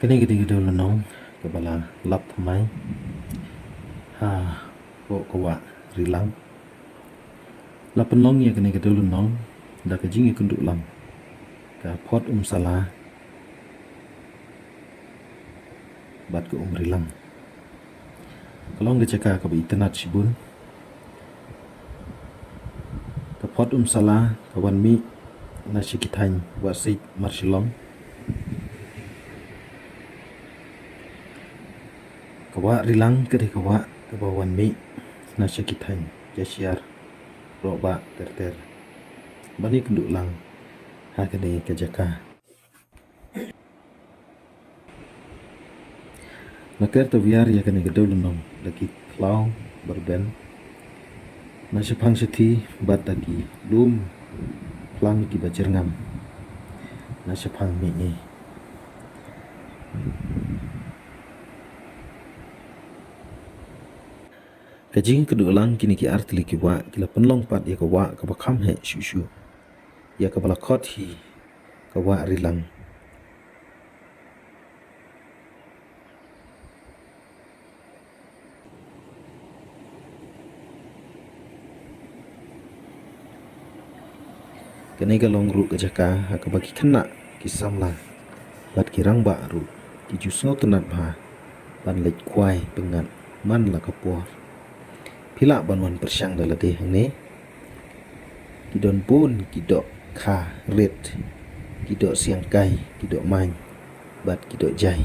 Kini kita dulu nong kepala lap mai kok kawa rilang lap penong ya kini kita dulu nong dah kejing ikut lam ka pot salah bat ke rilang kalau nggak cakap ke internet sibun ka pot salah kawan mi nasi kitany wasit marshilong kawa rilang ke kawa ke bawan mi nasi kitany jasiar roba ter bani kenduk lang hakane ke jaka nakar to viar ya kane gedul nong lagi klau berben nasi pang seti bat lagi lum plang ki bajer ngam nasi pang mi ni kajing kedulang kini ki artli ki wa kila penlong pat ya ka wa ka bakam he shu ya ka bala khot hi ka wa rilang kene ka long ru ka jaka ha ka baki khana ki samla bat ki rang ba ru ki ju so tunat bha ban lek kwai pengat man la ka por pila banwan persyang dala de ne ki don pun ki dok kha ret ki dok siang kai ki dok man bat ki dok jai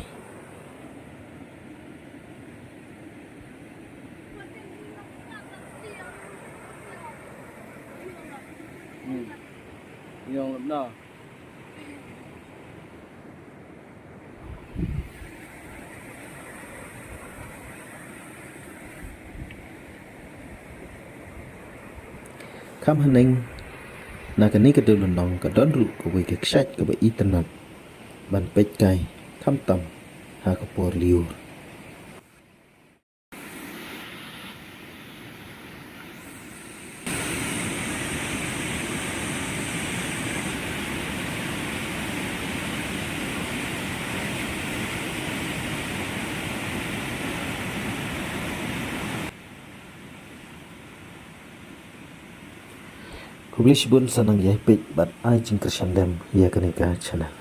Yung na. kam haneng na kani ka dul nong ka don ru ko we ke ksat ka ba internet ban pet kai kam tam ha ka por liur Publish bun sanang yai pet bat ai jing kersandam ya kani ka chana